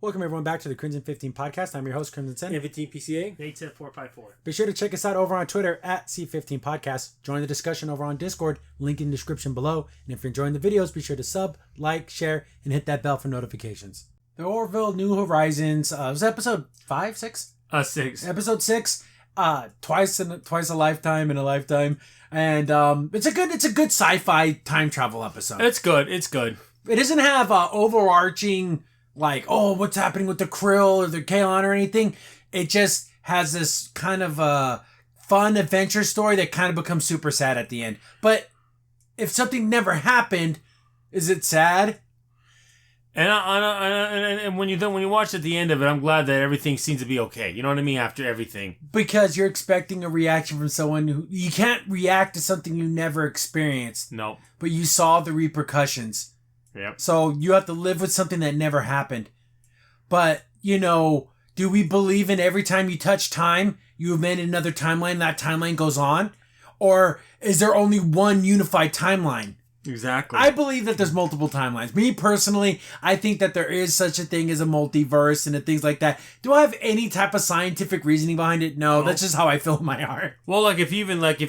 Welcome everyone back to the Crimson 15 podcast. I'm your host, Crimson Sen. 15 PCA. 87454. Be sure to check us out over on Twitter at C15 Podcast. Join the discussion over on Discord, link in the description below. And if you're enjoying the videos, be sure to sub, like, share, and hit that bell for notifications. The Orville New Horizons, was it episode 5, 6? 6. Episode 6. Twice a lifetime in a lifetime. And it's a good sci-fi time travel episode. It's good. It doesn't have overarching like, oh, what's happening with the Krill or the Kalon or anything. It just has this kind of fun adventure story that kind of becomes super sad at the end. But if something never happened, is it sad? And when you watch at the end of it, I'm glad that everything seems to be okay. You know what I mean? After everything. Because you're expecting a reaction from someone who... You can't react to something you never experienced. No. But you saw the repercussions. Yep. So you have to live with something that never happened. But, do we believe in every time you touch time, you have made another timeline, that timeline goes on? Or is there only one unified timeline? Exactly. I believe that there's multiple timelines. Me personally, I think that there is such a thing as a multiverse and things like that. Do I have any type of scientific reasoning behind it? No, that's just how I feel in my heart. Well, if you even look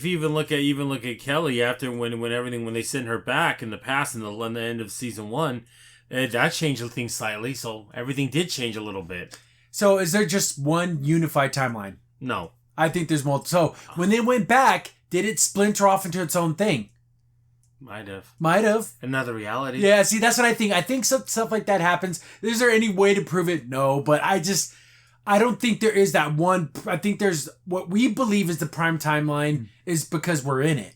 at Kelly after when they sent her back in the past in the end of season 1, that changed things slightly. So everything did change a little bit. So is there just one unified timeline? No, I think there's multiple. So when they went back, did it splinter off into its own thing? Might have. Another reality. Yeah, see, that's what I think. I think stuff like that happens. Is there any way to prove it? No, but I don't think there is that one. I think there's what we believe is the prime timeline is because we're in it.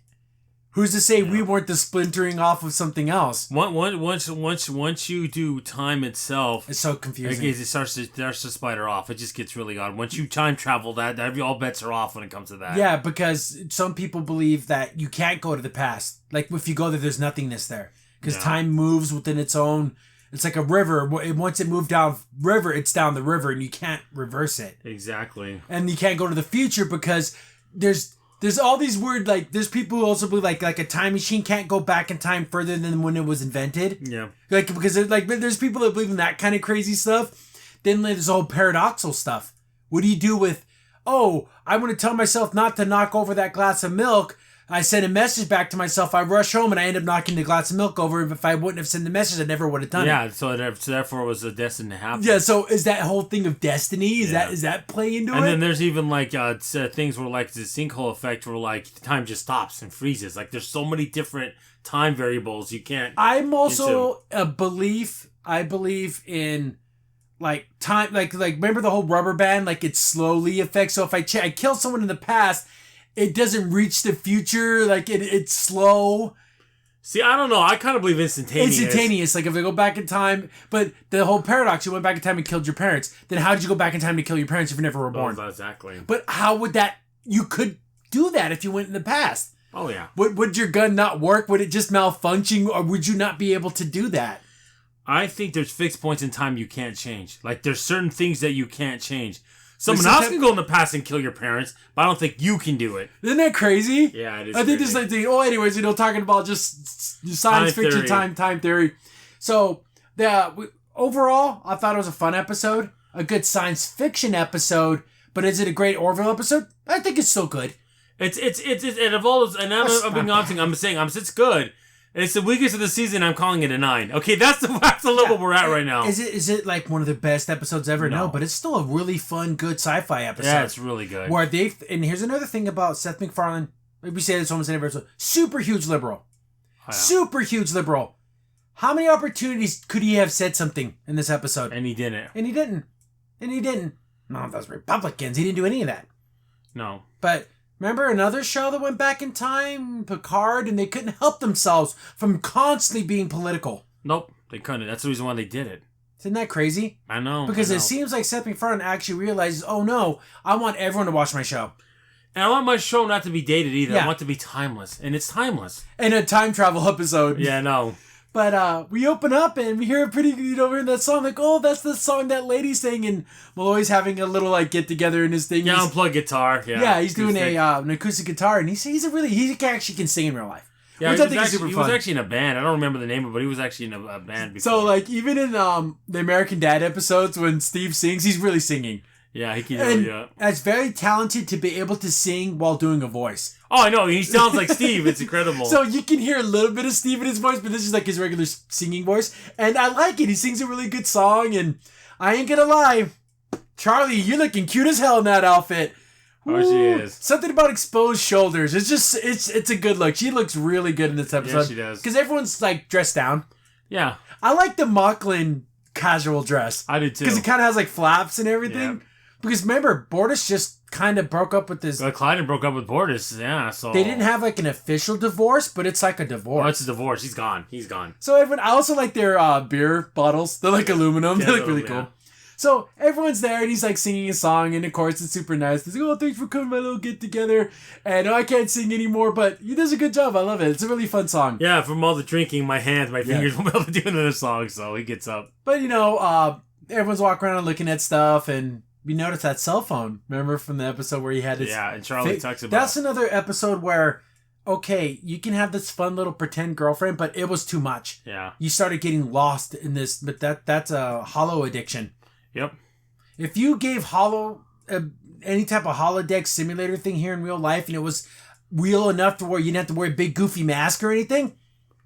Who's to say we weren't the splintering off of something else? Once you do time itself, it's so confusing. It starts to spider off. It just gets really odd. Once you time travel, that all bets are off when it comes to that. Yeah, because some people believe that you can't go to the past. Like if you go there, there's nothingness there because time moves within its own. It's like a river. Once it moved down river, it's down the river, and you can't reverse it. Exactly. And you can't go to the future because there's all these weird, there's people who also believe, like a time machine can't go back in time further than when it was invented. Yeah. Because, there's people that believe in that kind of crazy stuff. Then there's all paradoxal stuff. What do you do with, I want to tell myself not to knock over that glass of milk. I send a message back to myself. I rush home and I end up knocking the glass of milk over. If I wouldn't have sent the message, I never would have done it. Yeah, so therefore it was destined to happen. Yeah, so is that whole thing of destiny? Is that play into it? And then there's even things where the sinkhole effect where time just stops and freezes. There's so many different time variables you can't. I'm also I believe in time remember the whole rubber band it slowly affects. So if I kill someone in the past, it doesn't reach the future. It's slow. See, I don't know. I kind of believe instantaneous. If they go back in time, but the whole paradox, you went back in time and killed your parents. Then how did you go back in time to kill your parents if you never were born? Oh, exactly. But how would that... You could do that if you went in the past. Oh, yeah. Would your gun not work? Would it just malfunction? Or would you not be able to do that? I think there's fixed points in time you can't change. There's certain things that you can't change. Someone else can go in the past and kill your parents, but I don't think you can do it. Isn't that crazy? Yeah, it is. I think this anyways, talking about just science fiction time theory. So, overall, I thought it was a fun episode, a good science fiction episode, but is it a great Orville episode? I think it's still good. It's and of all those, and I'm being honest, I'm saying it's good. It's the weakest of the season. I'm calling it a 9. Okay, that's the level we're at right now. Is it one of the best episodes ever? No, but it's still a really fun, good sci-fi episode. Yeah, it's really good. And here's another thing about Seth MacFarlane. We say this almost in every episode. Super huge liberal. Oh, yeah. Super huge liberal. How many opportunities could he have said something in this episode? And he didn't. No, those Republicans. He didn't do any of that. No. But... Remember another show that went back in time, Picard, and they couldn't help themselves from constantly being political. Nope, they couldn't. That's the reason why they did it. Isn't that crazy? I know. Because it seems like Seth MacFarlane actually realizes, oh no, I want everyone to watch my show. And I want my show not to be dated either. Yeah. I want it to be timeless. And it's timeless. And a time travel episode. Yeah, no. But we open up and we hear a pretty, we're in that song, that's the song that lady sang, and Malloy's having a little, get-together in his thing. Yeah, unplugged guitar. Yeah, he's doing an acoustic guitar, and he actually can sing in real life. Yeah, which I think is super he fun. was actually in a band. I don't remember the name of it, but he was actually in a band before. So, like, even in the American Dad episodes, when Steve sings, he's really singing. Yeah, he can And do it. that's very talented to be able to sing while doing a voice. Oh, I know. He sounds like Steve. It's incredible. So you can hear a little bit of Steve in his voice, but this is like his regular singing voice. And I like it. He sings a really good song. And I ain't gonna lie, Charlie, you're looking cute as hell in that outfit. Oh, she is. Something about exposed shoulders. It's just, it's a good look. She looks really good in this episode. Yeah, she does. Because everyone's like dressed down. Yeah. I like the Mocklin casual dress. I did too. Because it kind of has like flaps and everything. Yeah. Because remember, Bortus just kind of broke up with this. Clyde broke up with Bortus, yeah, so... They didn't have like an official divorce, but it's like a divorce. Oh, it's a divorce. He's gone. So everyone, I also like their beer bottles. They're like aluminum. Yeah, They look really cool. So everyone's there and he's like singing a song, and of course it's super nice. He's like, "Oh, thanks for coming to my little get together." And I can't sing anymore, but he does a good job. I love it. It's a really fun song. Yeah, from all the drinking, my fingers won't be able to do another song, so he gets up. But everyone's walking around and looking at stuff, and we noticed that cell phone. Remember from the episode where he had his... Yeah, and Charlie talks about... That's another episode where, okay, you can have this fun little pretend girlfriend, but it was too much. Yeah. You started getting lost in this, but that's a hollow addiction. Yep. If you gave Hollow any type of holodeck simulator thing here in real life, and it was real enough to where you didn't have to wear a big goofy mask or anything,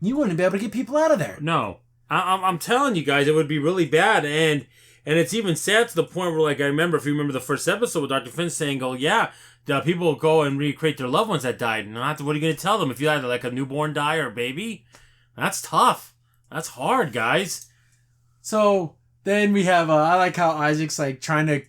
you wouldn't be able to get people out of there. No. I'm telling you guys, it would be really bad, and it's even sad to the point where, like, I remember, if you remember the first episode with Dr. Finn saying, "Oh, yeah, the people will go and recreate their loved ones that died. And what are you going to tell them? If you had, like, a newborn die or a baby? That's tough. That's hard, guys." So then we have, I like how Isaac's, like, trying to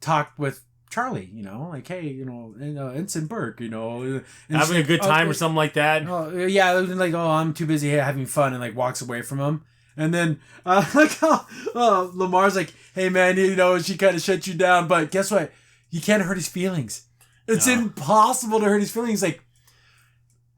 talk with Charlie, like, "Hey, Ensign Burke, and having a good time or something like that. Oh, yeah, like, "Oh, I'm too busy having fun," and, like, walks away from him. And then, like how Lamar's like, "Hey, man, she kind of shut you down, but guess what? You can't hurt his feelings. It's impossible to hurt his feelings." Like,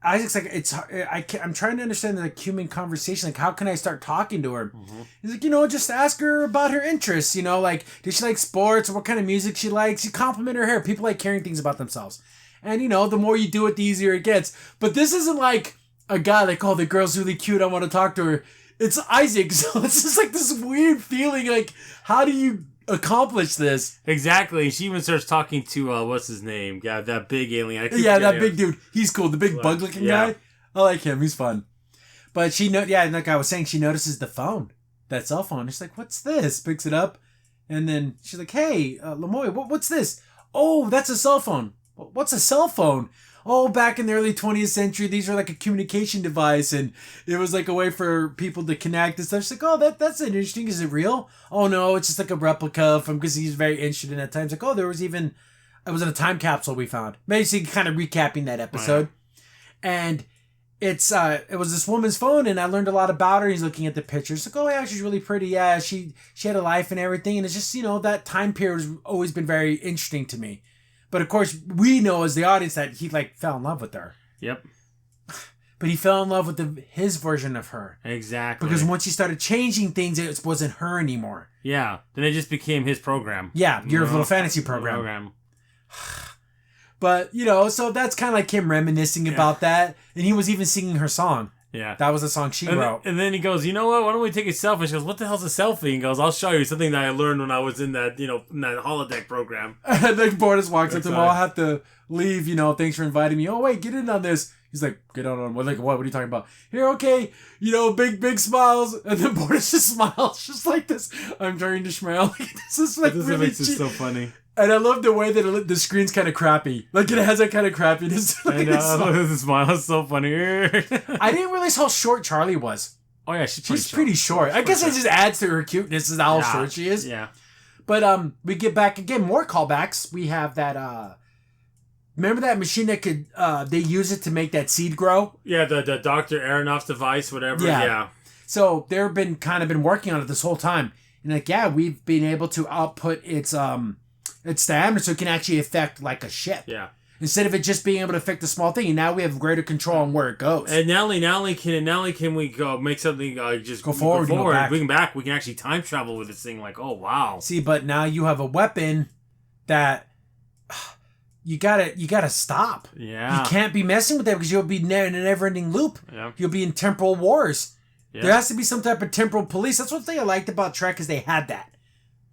Isaac's like, I'm trying to understand the human conversation. Like, how can I start talking to her? Mm-hmm. He's like, just ask her about her interests. Like, does she like sports or what kind of music she likes? You compliment her hair. People like hearing things about themselves. And, the more you do it, the easier it gets. But this isn't like a guy like, "Oh, the girl's really cute, I want to talk to her." It's Isaac, so it's just like this weird feeling, like, how do you accomplish this? Exactly. She even starts talking to, what's his name? Yeah, that big alien. Yeah, that big dude. He's cool. The big bug-looking guy. I like him. He's fun. But like I was saying, she notices the phone, that cell phone. She's like, "What's this?" Picks it up, and then she's like, "Hey, Lamoy, what's this?" "Oh, that's a cell phone." "What's a cell phone?" "Oh, back in the early 20th century, these were like a communication device, and it was like a way for people to connect and stuff." She's like, "Oh, that's interesting. Is it real?" "Oh, no, it's just like a replica from," because he's very interested in that time. It's like, "Oh, it was in a time capsule we found." Basically, kind of recapping that episode. Right. And it was this woman's phone, and I learned a lot about her. He's looking at the pictures. Like, "Oh, yeah, she's really pretty. Yeah, she had a life and everything." And it's just, that time period has always been very interesting to me. But of course, we know as the audience that he fell in love with her. Yep. But he fell in love with his version of her. Exactly. Because once he started changing things, it wasn't her anymore. Yeah. Then it just became his program. Yeah, your little fantasy program. But, so that's kind of like him reminiscing about that. And he was even singing her song. Yeah. That was the song she wrote. And then he goes, "You know what? Why don't we take a selfie?" She goes, "What the hell's a selfie?" And goes, "I'll show you something that I learned when I was in that, in that holodeck program." And then Bortus walks up to him. "I'll have to leave, thanks for inviting me." "Oh, wait, get in on this." He's like, "Get on what? Like, what are you talking about?" "Here, okay." Big smiles. And then Bortus just smiles. Just like this. "I'm trying to smile." This is like this really makes it so funny. And I love the way that the screen's kind of crappy. Like, it has that kind of crappiness. I know. I love the smile. It's so funny. I didn't realize how short Charlie was. Oh, yeah. She's pretty short. I guess it just adds to her cuteness is how short she is. Yeah. But we get back again, more callbacks. We have that, remember that machine that could, they use it to make that seed grow? Yeah, the Dr. Aronoff's device, whatever. Yeah. So they've been working on it this whole time. And we've been able to output its diameter so it can actually affect like a ship. Yeah. Instead of it just being able to affect a small thing, and now we have greater control on where it goes. And not only can we go make something just go forward, go back. We can actually time travel with this thing. Like, oh wow. See, but now you have a weapon that you gotta stop. Yeah. You can't be messing with that because you'll be in a never-ending loop. Yeah. You'll be in temporal wars. Yeah. There has to be some type of temporal police. That's one thing I liked about Trek is they had that.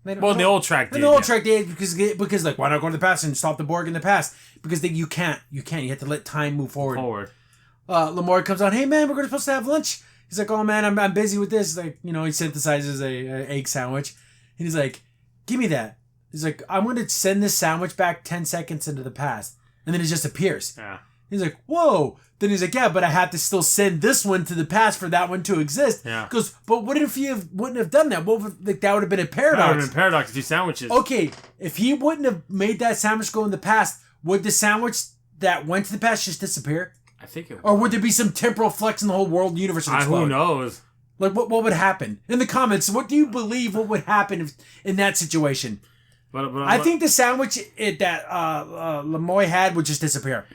Well, the old Trek did. The old Trek did because like why not go to the past and stop the Borg in the past? Because you can't. You have to let time move forward. Lemoy comes on. Hey man, we're supposed to have lunch. He's like, oh man, I'm busy with this. Like he synthesizes a egg sandwich, and he's like, give me that. He's like, I'm going to send this sandwich back 10 seconds into the past, and then it just appears. Yeah. He's like, whoa. Then he's like, yeah, but I have to still send this one to the past for that one to exist. Yeah. He goes, but what if you wouldn't have done that? That would have been a paradox. That would have been paradox. 2 sandwiches. Okay, if he wouldn't have made that sandwich go in the past, would the sandwich that went to the past just disappear? I think it would. Or would there be some temporal flex in the whole world universe? Who knows? Like, what would happen? In the comments, what do you believe what would happen in that situation? I think the sandwich that Lemoy had would just disappear.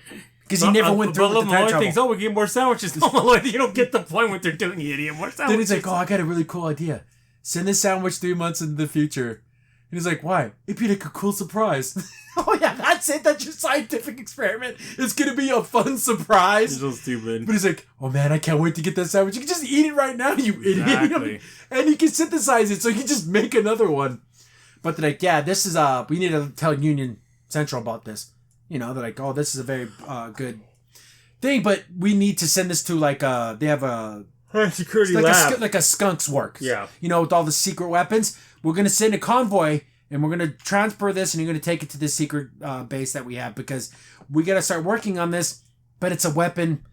Because he never went through with the time travel. Thinks, we get more sandwiches. No, you don't get the point what they're doing, you idiot. More sandwiches. Then he's like, I got a really cool idea. Send this sandwich 3 months into the future. And he's like, why? It'd be like a cool surprise. Oh yeah, that's it. That's your scientific experiment. It's going to be a fun surprise. He's so stupid. But he's like, oh man, I can't wait to get that sandwich. You can just eat it right now, you idiot. Exactly. And you can synthesize it, so you can just make another one. But they're like, yeah, this is, we need to tell Union Central about this. They're like, oh, this is a very good thing, but we need to send this to, like, they have a... security lab. Like a skunk's work. Yeah. With all the secret weapons. We're going to send a convoy, and we're going to transfer this, and you're going to take it to this secret base that we have, because we got to start working on this, but it's a weapon.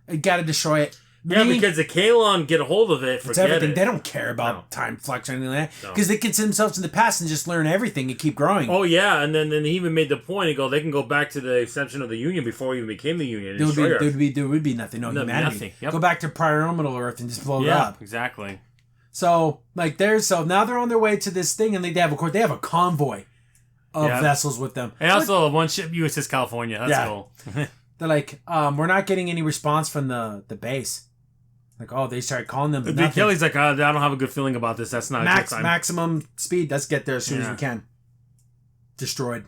You got to destroy it. Yeah, because the Kalon get a hold of it, forget everything. it. They don't care about time flux or anything like that. Because they can send themselves in the past and just learn everything and keep growing. Oh, yeah, and then he even made the point, they can go back to the exception of the Union before we even became the Union. There would be nothing, no humanity. Nothing. Yep. Go back to Pyramidal Earth and just blow it up. Exactly. So, now they're on their way to this thing, and they have a convoy of vessels with them. And also one ship, USS California. That's cool. They're like, we're not getting any response from the base. Like, they started calling them. Big Kelly's like, I don't have a good feeling about this. That's not maximum speed. Let's get there as soon as we can. Destroyed.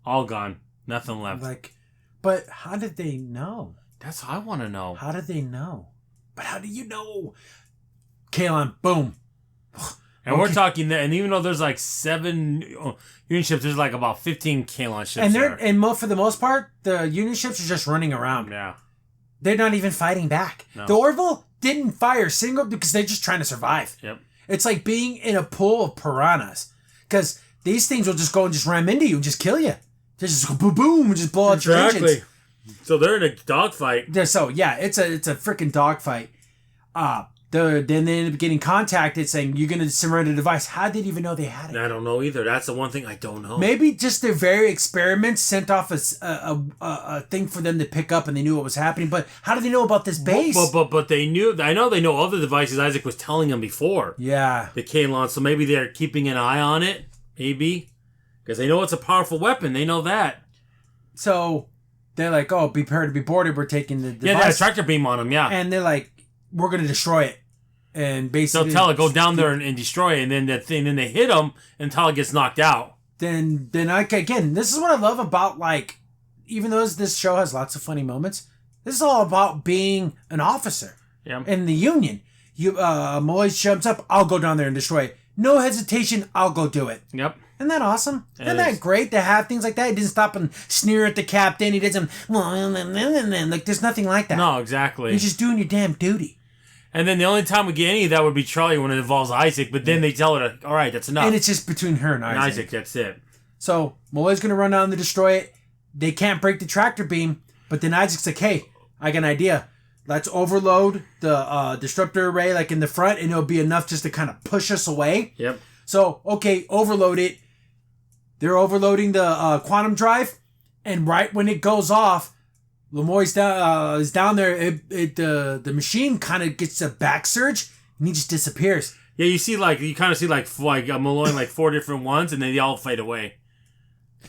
All gone. Nothing left. Like, but how did they know? That's what I want to know. How did they know? But how do you know? Kalon, boom. And we're talking that, and even though there's like 7 Union ships, there's like about 15 Kalon ships. And for the most part, the Union ships are just running around. Yeah. They're not even fighting back. No. The Orville didn't fire single because they're just trying to survive. Yep. It's like being in a pool of piranhas. Because these things will just go and just ram into you and just kill you. They just go boom, boom, and just blow out your engines. So they're in a dogfight. It's a freaking dogfight. Then they end up getting contacted saying, you're going to surrender the device. How did they even know they had it? I don't know either. That's the one thing I don't know. Maybe just their very experiments sent off a thing for them to pick up and they knew what was happening. But how did they know about this base? But they knew. I know they know other devices Isaac was telling them before. Yeah. The Kalon. So maybe they're keeping an eye on it. Maybe. Because they know it's a powerful weapon. They know that. So they're like, be prepared to be boarded. We're taking the device. Yeah, they have a tractor beam on them, yeah. And they're like, we're going to destroy it. And basically, they'll tell it, go down there and destroy it, and then then they hit him until it gets knocked out. Then again, this is what I love about, like, even though this show has lots of funny moments, this is all about being an officer in the Union. Molly jumps up, I'll go down there and destroy it. No hesitation, I'll go do it. Yep. Isn't that awesome? Isn't that great to have things like that? He didn't stop and sneer at the captain. He didn't, like, there's nothing like that. No, exactly. You're just doing your damn duty. And then the only time we get any of that would be Charlie when it involves Isaac, but then they tell her, all right, that's enough. And it's just between her and Isaac. That's it. So, Molly's going to run down to destroy it. They can't break the tractor beam, but then Isaac's like, hey, I got an idea. Let's overload the disruptor array like in the front, and it'll be enough just to kind of push us away. Yep. So, okay, overload it. They're overloading the quantum drive, and right when it goes off, Lemoy's is down there. The machine kind of gets a back surge, and he just disappears. Yeah, you kind of see Malloy like 4 different ones, and then they all fade away.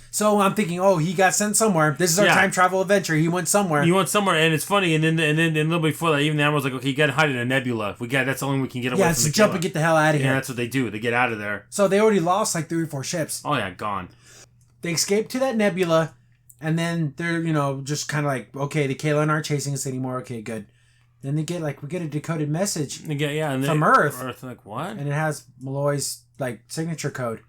So I'm thinking, he got sent somewhere. This is our time travel adventure. He went somewhere. And it's funny. And then a little bit before that, even the Admiral's like, okay, you got to hide in a nebula. That's the only way we can get away from the let's jump and get the hell out of here. Yeah, that's what they do. They get out of there. So they already lost like 3 or 4 ships. Oh yeah, gone. They escape to that nebula. And then they're, just kind of like, okay, the Kaylin aren't chasing us anymore. Okay, good. Then we get a decoded message from Earth. Earth, like, what? And it has Malloy's, signature code.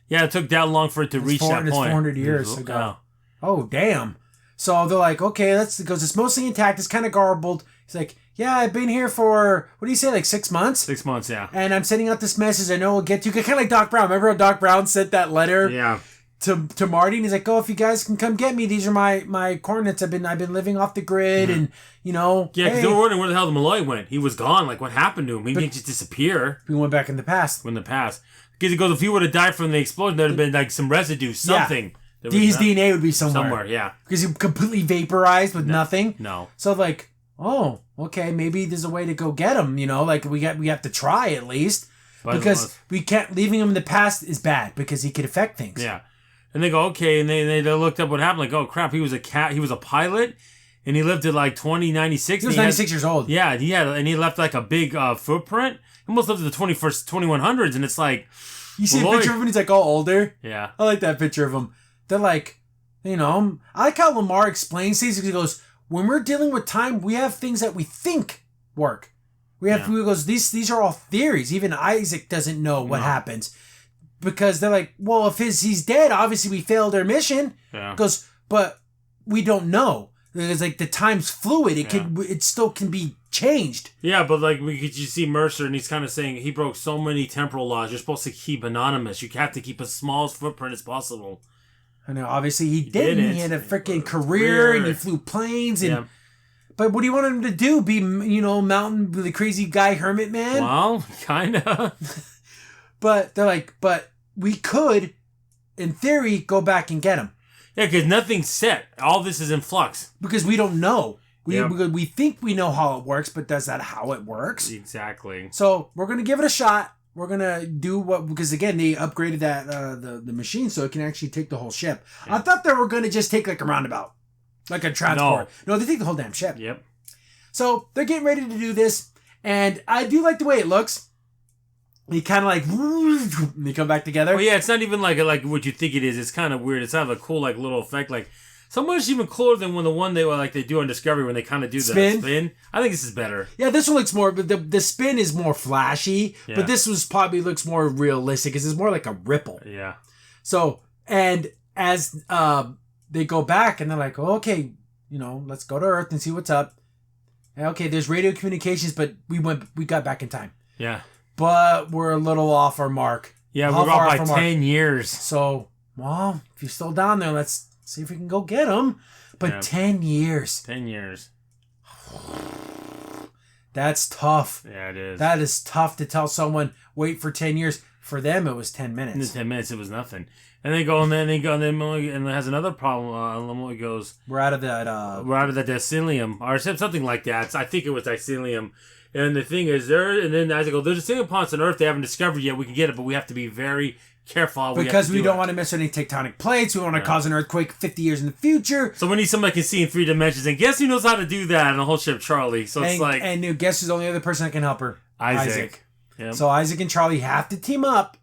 Yeah, it took that long for it to reach that point. It's 400 years ago. Oh, damn. So they're like, okay, because it's mostly intact. It's kind of garbled. He's like, yeah, I've been here for, what do you say, like 6 months? 6 months, yeah. And I'm sending out this message I know we'll get to. Kind of like Doc Brown. Remember how Doc Brown sent that letter? Yeah. To Marty, and he's like, "Oh, if you guys can come get me, these are my coordinates. I've been living off the grid, and Yeah, because they were wondering where the hell the Malloy went. He was gone. Like, what happened to him? He didn't just disappear. We went back in the past. Because he goes, if he would have died from the explosion, there'd have been like some residue, something. Yeah. His DNA would be somewhere. Somewhere, yeah. Because he completely vaporized with nothing. No. So like, oh, okay, maybe there's a way to go get him. Like we have to try at least, because we can't. Leaving him in the past is bad because he could affect things. Yeah. And they go, okay, and they looked up what happened. Like, oh crap, he was a pilot, and he lived to like 2096. He was 96 years old. Yeah, and he left like a big footprint. He almost lived to the 2100s, and it's like, you see a picture of him, and he's like all older. Yeah, I like that picture of him. They're like, I like how Lamar explains things. He goes, when we're dealing with time, we have things that we think work. He goes, these are all theories. Even Isaac doesn't know what happens. Because they're like, well, if he's dead, obviously we failed our mission. Yeah. Goes, but we don't know. It's like the time's fluid. It still can be changed. Yeah, but like you see Mercer, and he's kind of saying he broke so many temporal laws. You're supposed to keep anonymous. You have to keep as small as footprint as possible. I know. Obviously, he didn't. He had a freaking career, and he flew planes. And but what do you want him to do? Be mountain the crazy guy hermit man? Well, kind of. But they're like, but we could, in theory, go back and get him. Yeah, because nothing's set. All this is in flux. Because we don't know. We think we know how it works, but that's not how it works. Exactly. So we're going to give it a shot. We're going to do because again, they upgraded that the machine so it can actually take the whole ship. Yeah. I thought they were going to just take like a roundabout. Like a transport. No, they take the whole damn ship. Yep. So they're getting ready to do this. And I do like the way it looks. You kind of like, they come back together. Oh yeah, it's not even like what you think it is. It's kind of weird. It's kind of a cool like little effect. Like so much even cooler than when the one they do on Discovery when they kind of do the spin. I think this is better. Yeah, this one looks more, but the spin is more flashy. Yeah. But this was probably looks more realistic because it's more like a ripple. Yeah. So and as they go back and they're like, oh, okay, let's go to Earth and see what's up. And, okay, there's radio communications, but we got back in time. Yeah. But we're a little off our mark. Yeah, we're off by 10 years. So, well, if you're still down there, let's see if we can go get him. But 10 years. 10 years. That's tough. Yeah, it is. That is tough to tell someone, wait for 10 years. For them, it was 10 minutes. In 10 minutes, it was nothing. And they go, and then it has another problem. Lemoy goes, we're out of that. We're out of that decilium, or something like that. I think it was decilium. And the thing is, and then as I go, there's a single ponds on Earth they haven't discovered yet. We can get it, but we have to be very careful. Because we don't want to miss any tectonic plates. We want to cause an earthquake 50 years in the future. So we need somebody that can see in 3 dimensions. And guess who knows how to do that? And the whole ship, Charlie. So it's like... And guess who's the only other person that can help her? Isaac. Yep. So Isaac and Charlie have to team up.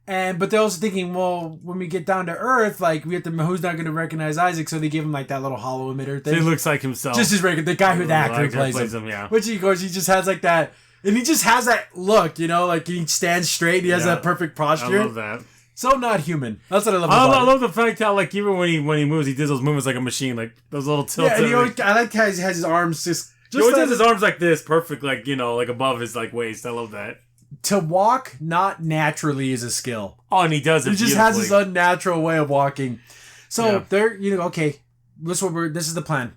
But they're also thinking, well, when we get down to Earth, like we have to, who's not going to recognize Isaac? So they give him like that little hollow emitter thing. So he looks like himself. Just as regular, the guy who the actor plays him. Yeah. Which he just has like that, and he just has that look, like he stands straight. He has that perfect posture. I love that. So not human. That's what I love. I love the fact how like even when he moves, he does those movements like a machine, like those little tilts. Yeah, and I like how he has his arms just. He always has his arms like this, perfect, like like above his like waist. I love that. To walk not naturally is a skill. Oh, and he does it. He just has this unnatural way of walking. So they're okay. This is the plan.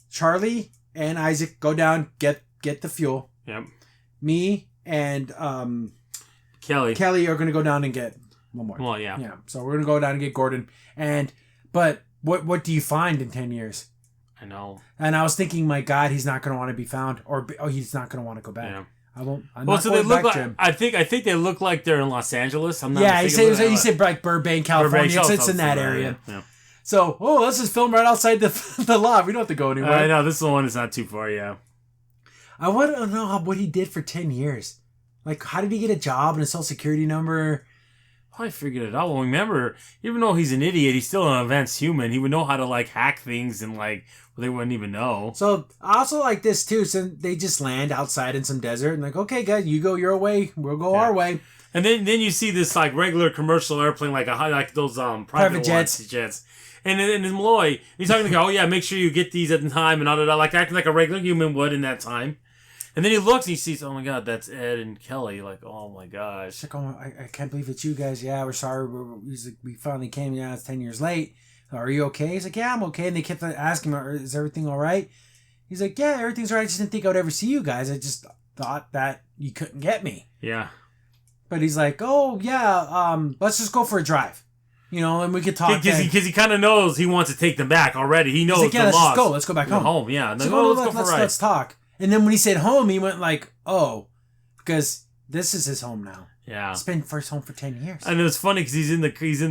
Charlie and Isaac go down, get the fuel. Yep. Me and Kelly are gonna go down and get one more. Well, yeah. Yeah. So we're gonna go down and get Gordon. But what do you find in 10 years? I know. And I was thinking, my God, he's not gonna want to be found, or he's not gonna want to go back. Yeah. I'm so they look like. I think they look like they're in Los Angeles. I'm not. Yeah, he said like Burbank, California. It's in that area. Yeah. So, let's just film right outside the lot. We don't have to go anywhere. I know this one is not too far. Yeah. I want to know what he did for 10 years. Like, how did he get a job and a social security number? I figured it out. Well, remember, even though he's an idiot, he's still an advanced human. He would know how to, like, hack things and, like, they wouldn't even know. So, I also like this, too. So, they just land outside in some desert and like, okay, guys, you go your way. We'll go our way. And then you see this, like, regular commercial airplane, like those private jets. And then Malloy, he's talking to oh, yeah, make sure you get these at the time and all that, like, acting like a regular human would in that time. And then he looks and he sees, oh my God, that's Ed and Kelly. Like, oh my gosh. It's like, oh, I can't believe it's you guys. Yeah, we're sorry. He's like, we finally came. Yeah, it's 10 years late. Are you okay? He's like, yeah, I'm okay. And they kept asking him, is everything all right? He's like, yeah, everything's all right. I just didn't think I would ever see you guys. I just thought that you couldn't get me. Yeah. But he's like, oh, yeah, let's just go for a drive. You know, and we could talk. Because he kind of knows he wants to take them back already. He knows he's like, yeah, let's just go. Let's go back home. Home, yeah. Let's go for a ride. Let's talk. And then when he said home, he went like, because this is his home now. Yeah. It's been first home for 10 years. And it was funny because he's in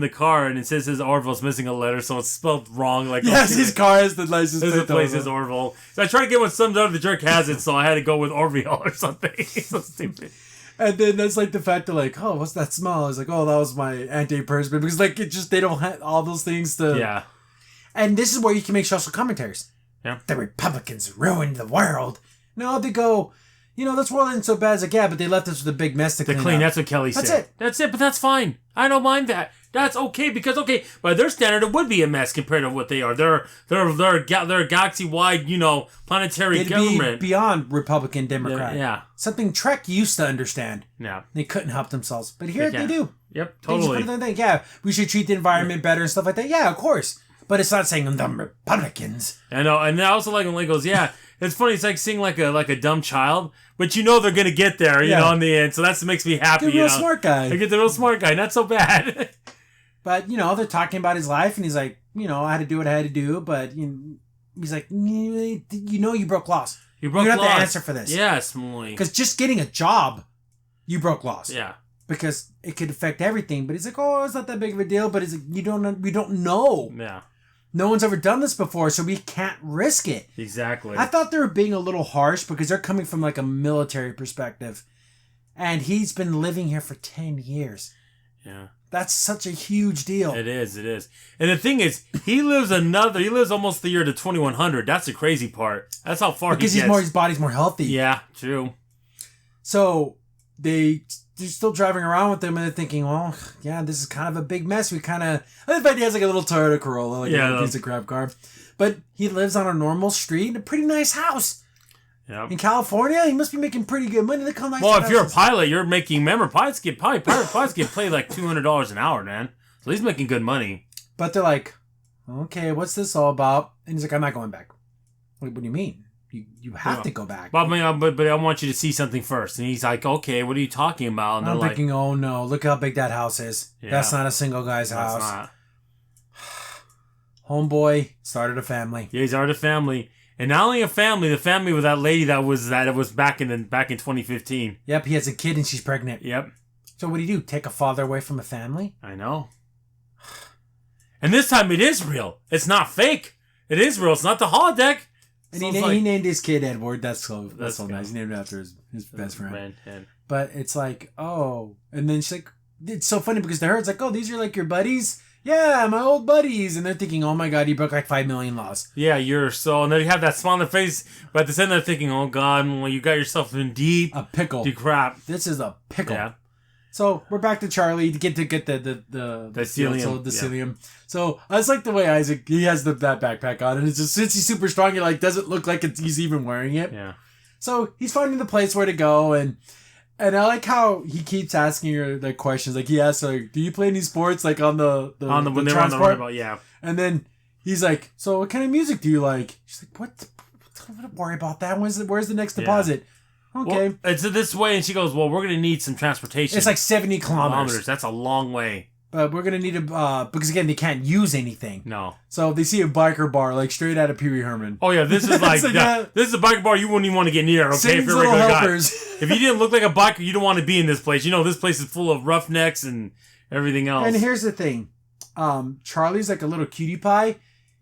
the car and it says his Orville's missing a letter, so it's spelled wrong. Like, yes, his car has the license plate. His place is Orville. So I tried to get what some other jerk has it, so I had to go with Orville or something. It's so stupid. And then that's like the fact of like, oh, what's that smell? I was like, oh, that was my antiperspirant. Because like, it just, they don't have all those things to... Yeah. And this is where you can make social commentaries. Yeah. The Republicans ruined the world. No, they go, you know, this world isn't so bad. It's like, yeah, but they left us with a big mess to clean up. That's what Kelly said. That's it, but that's fine. I don't mind that. That's okay, because, okay, by their standard, it would be a mess compared to what they are. They're a galaxy-wide, you know, planetary government. Be beyond Republican, Democrat. Yeah. Something Trek used to understand. Yeah. They couldn't help themselves. But here they do. Yep, totally. They just put yeah, we should treat the environment better and stuff like that. Yeah, of course. But it's not saying them Republicans. I know, and I also like when Lee goes, yeah, it's funny. It's like seeing like a dumb child, but you know they're gonna get there, you know, in the end. So that makes me happy. Get the real smart guy. I get the real smart guy. Not so bad. But you know, they're talking about his life, and he's like, you know, I had to do what I had to do. But you know, he's like, you know, you broke laws. You have to answer for this. Yes, Molly. Because just getting a job, you broke laws. Yeah. Because it could affect everything. But he's like, oh, it's not that big of a deal. But it's like, we don't know. Yeah. No one's ever done this before, so we can't risk it. Exactly. I thought they were being a little harsh because they're coming from like a military perspective. And he's been living here for 10 years. Yeah. That's such a huge deal. It is. And the thing is, he lives almost the year to 2100. That's the crazy part. That's how far because he gets. His body's more healthy. Yeah, true. So they're still driving around with them and they're thinking, well, yeah, this is kind of a big mess. I bet he has like a little Toyota Corolla, like a piece of crap car. But he lives on a normal street in a pretty nice house. Yep. In California, he must be making pretty good money. Look how nice. Well, if you're a pilot, you're making. Remember, pilots get paid like $200 an hour, man. So he's making good money. But they're like, okay, what's this all about? And he's like, I'm not going back. What do you mean? You have to go back. But I want you to see something first. And he's like, okay, what are you talking about? And I'm thinking, oh no, look how big that house is. Yeah. That's not a single guy's house. Not. Homeboy started a family. Yeah, he started a family. And not only a family, the family with that lady that was back in 2015. Yep, he has a kid and she's pregnant. Yep. So what do you do? Take a father away from a family? I know. And this time it is real. It's not fake. It is real. It's not the holodeck. And he named his kid Edward. That's so nice. He named it after his best friend. But it's like, oh. And then she's like, it's so funny because to her it's like, oh, these are like your buddies? Yeah, my old buddies. And they're thinking, oh my God, you broke like 5 million laws. Yeah, and then you have that smile on their face, but at the same time they're thinking, oh God, well, you got yourself in deep. A pickle. Deep crap. This is a pickle. Yeah. So we're back to Charlie to get the psyllium. So I just like the way Isaac, he has that backpack on, and it's just, since he's super strong, it like doesn't look like he's even wearing it. Yeah. So he's finding the place where to go, and I like how he keeps asking her the questions. Like he asks her, "Do you play any sports?" Like on the when they're on the roundabout, yeah. And then he's like, "So what kind of music do you like?" She's like, "What? Don't worry about that. Where's the next deposit?" Okay. Well, it's this way, and she goes, "Well, we're gonna need some transportation." It's like 70 kilometers. That's a long way. But we're gonna need because again they can't use anything. No. So they see a biker bar like straight out of Pee Wee Herman. Oh yeah, this is like, this is a biker bar you wouldn't even want to get near. Okay, if you're a regular guy. If you didn't look like a biker, you don't want to be in this place. You know this place is full of roughnecks and everything else. And here's the thing, Charlie's like a little cutie pie.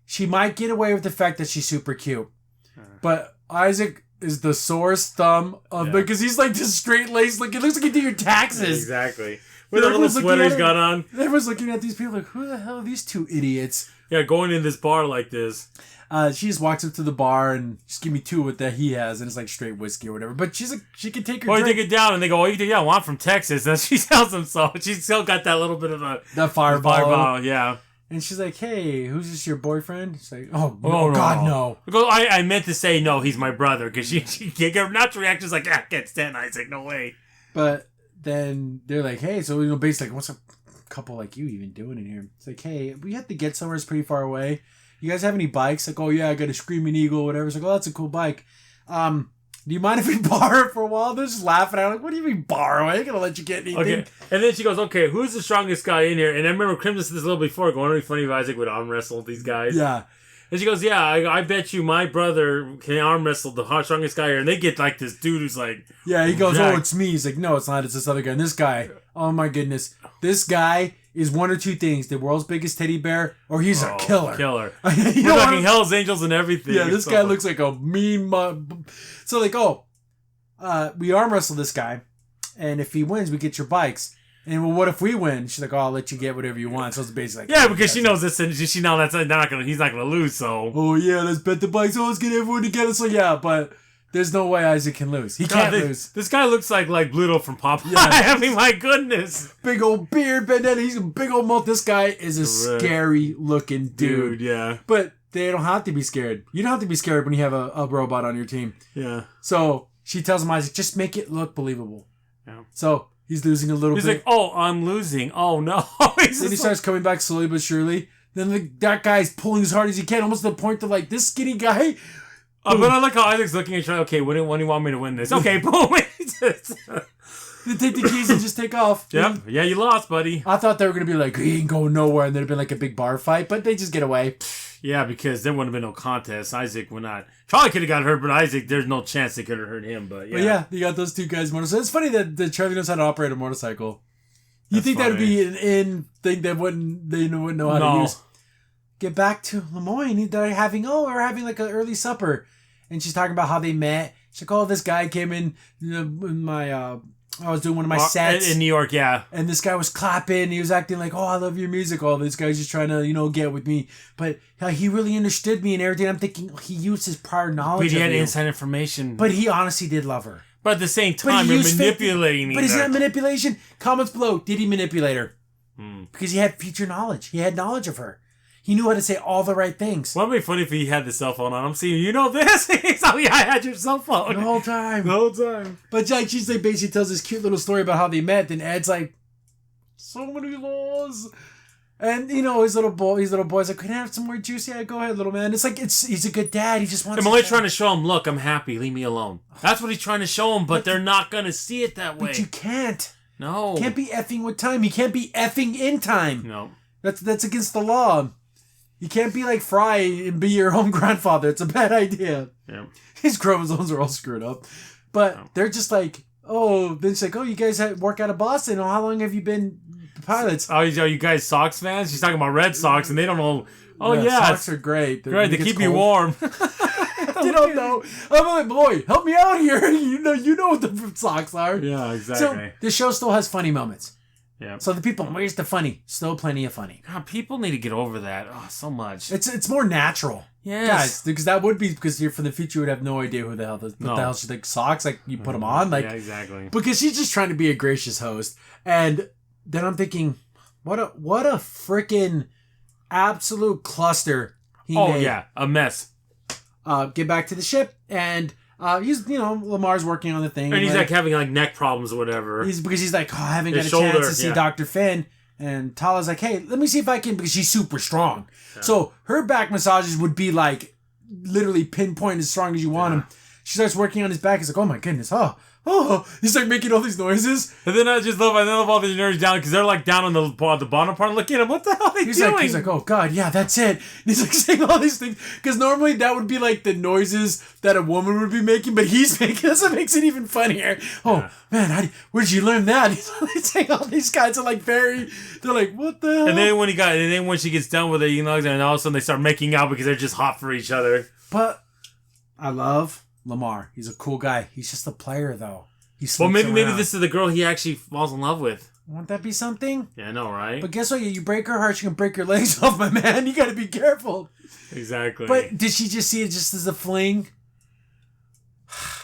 She might get away with the fact that she's super cute, but Isaac is the sorest thumb of because he's like this straight laced. Like it looks like he did your taxes. Exactly. With a little sweater he's got on. Everyone's looking at these people like, who the hell are these two idiots? Yeah, going in this bar like this. She just walks up to the bar and just give me two with that he has, and it's like straight whiskey or whatever. But she's like, she can take her drink. Or you take it down, and they go, oh, you think, yeah, well, I'm from Texas. And she tells them so. She's still got that little bit of that fireball, yeah. And she's like, hey, who's this, your boyfriend? She's like, oh God, no. I meant to say, no, he's my brother, because she her natural reaction is like, I can't stand Isaac, no way. But then they're like, hey, so, basically, what's a couple like you even doing in here? It's like, hey, we have to get somewhere that's pretty far away. You guys have any bikes? Like, oh yeah, I got a Screaming Eagle, whatever. It's like, oh, that's a cool bike. Do you mind if we borrow it for a while? They're just laughing at her. Like, what do you mean borrow? I ain't gonna let you get anything. Okay. And then she goes, okay, who's the strongest guy in here? And I remember Crimson said this a little before, going, it'd be funny if Isaac would arm wrestle these guys. Yeah. And she goes, yeah, I bet you my brother can arm wrestle the strongest guy here. And they get like this dude who's like... Yeah, he goes, oh, it's me. He's like, no, it's not. It's this other guy. And this guy, oh my goodness. This guy is one or two things. The world's biggest teddy bear, or he's a killer. We're talking Hell's Angels and everything. Yeah, this guy looks like a mean... So like, we arm wrestle this guy, and if he wins, we get your bikes. And well, what if we win? She's like, oh, I'll let you get whatever you want. So it's basically like... Yeah, because she knows this, and she knows he's not gonna lose, so... Oh yeah, let's bet the bikes. Oh, let's get everyone together. So yeah, but... There's no way Isaac can lose. He can't lose. This guy looks like Bluto from Popeye. Yeah. I mean, my goodness. Big old beard, bandana. He's a big old mouth. This guy is a scary looking dude. Yeah. But they don't have to be scared. You don't have to be scared when you have a robot on your team. Yeah. So she tells him, Isaac, just make it look believable. Yeah. So he's losing a little bit. He's like, oh, I'm losing. Oh, no. Then he starts coming back slowly but surely. Then that guy's pulling as hard as he can, almost to the point that, like, this skinny guy... But I like how Isaac's looking at you. Okay, when do you want me to win this? Okay, boom. They take the keys and just take off. Yep. Yeah, you lost, buddy. I thought they were going to be like, he ain't going nowhere, and there'd been like a big bar fight, but they just get away. Yeah, because there wouldn't have been no contest. Isaac would not. Charlie could have got hurt, but Isaac, there's no chance they could have hurt him. But yeah, you got those two guys' motorcycles. It's funny that Charlie knows how to operate a motorcycle. You think that would be an in thing they wouldn't know how to use. Get back to Lemoyne. We're having like an early supper. And she's talking about how they met. She's like, oh, this guy came in I was doing one of my sets. In New York, yeah. And this guy was clapping. He was acting like, oh, I love your music. Oh, this guy's just trying to, get with me. But he really understood me and everything. I'm thinking he used his prior knowledge. But he had inside information. But he honestly did love her. But at the same time, you're manipulating me. But is that manipulation? Comments below. Did he manipulate her? Because he had future knowledge. He had knowledge of her. He knew how to say all the right things. Wouldn't it be funny if he had the cell phone on him? See, you know this? Oh, yeah, I had your cell phone. The whole time. But she's like, basically tells this cute little story about how they met. Then Ed's like, so many laws. And, his little boy's like, can I have some more juice? Yeah, go ahead, little man. It's like, he's a good dad. He just wants to... I'm only trying to show him, look, I'm happy. Leave me alone. That's what he's trying to show him, but they're not going to see it that way. But you can't. No. You can't be effing with time. You can't be effing in time. No. That's against the law. You can't be like Fry and be your own grandfather. It's a bad idea. Yeah. His chromosomes are all screwed up. But they're just like, then she's like, you guys work out of Boston. Oh, how long have you been pilots? Oh, you guys Sox fans? She's talking about Red Sox, and they don't know. Oh, yeah. Sox are great. Great, they keep you warm. They don't know. I'm like, boy, help me out here. You know what the Sox are. Yeah, exactly. So the show still has funny moments. Yeah. So the people, where's the funny? Still plenty of funny. God, people need to get over that. Oh, so much. It's more natural. Yes. Guys, because that would be, because you're from the future, you would have no idea who the hell, the hell she's like, socks, like, you put them on, like. Yeah, exactly. Because she's just trying to be a gracious host. And then I'm thinking, what a freaking absolute cluster he made. Oh, yeah, a mess. Get back to the ship, and he's, Lamar's working on the thing. And he's like having like neck problems or whatever. Because he's like, I haven't got a chance to see Dr. Finn. And Tala's like, hey, let me see if I can, because she's super strong. Yeah. So her back massages would be like literally pinpoint as strong as you want them. She starts working on his back. He's like, oh my goodness. Oh, he's like making all these noises. And then I love all the nerds down because they're like down on the bottom part looking at him. What the hell are they doing? He's like, oh God, yeah, that's it. And he's like saying all these things. Because normally that would be like the noises that a woman would be making, but he's making, that's what makes it even funnier. Oh, man, where'd you learn that? He's saying all these guys are like they're like, what the hell? And then when she gets done with it, and all of a sudden they start making out because they're just hot for each other. But I love Lamar. He's a cool guy. He's just a player, though. Well, maybe this is the girl he actually falls in love with. Won't that be something? Yeah, I know, right? But guess what? You break her heart, she can break your legs off, my man. You got to be careful. Exactly. But did she just see it just as a fling?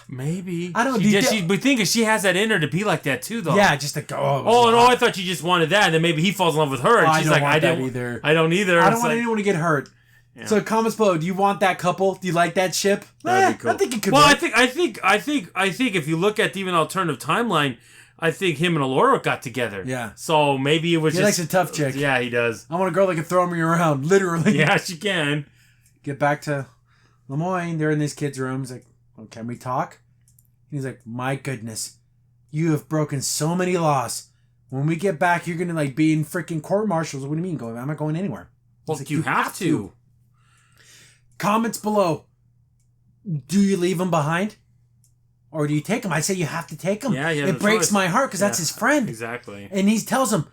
Maybe. I don't know. But think she has that in her to be like that too, though. Yeah, just like, oh. Oh, no, I thought you just wanted that. And then maybe he falls in love with her. And she's like, I don't either. I don't either. I don't want anyone to get hurt. Yeah. So comments below. Do you want that couple? Do you like that ship? That'd be cool. I think it could. Well, work. I think if you look at even alternative timeline, I think him and Allura got together. Yeah. So maybe it was he likes a tough chick. Yeah, he does. I want a girl that can throw me around, literally. Yeah, she can. Get back to Lemoyne. They're in this kid's room. He's like, oh, can we talk? He's like, my goodness, you have broken so many laws. When we get back, you're going to be in freaking court martials. What do you mean? I'm not going anywhere. Well, like, you have to. Comments below. Do you leave him behind? Or do you take him? I say you have to take him. Yeah, it breaks my heart because that's his friend. Exactly. And he tells him,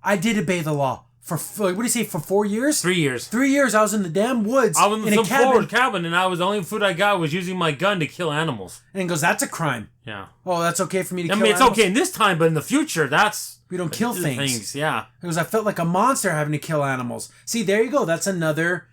I did obey the law. For, what do you say, for 4 years? 3 years. 3 years I was in the damn woods. I was in some forward cabin, and the only food I got was using my gun to kill animals. And he goes, that's a crime. Yeah. Oh, that's okay for me to kill it's animals? okay in this time, but in the future, that's... We don't kill things. Yeah. He goes, I felt like a monster having to kill animals. See, there you go. That's another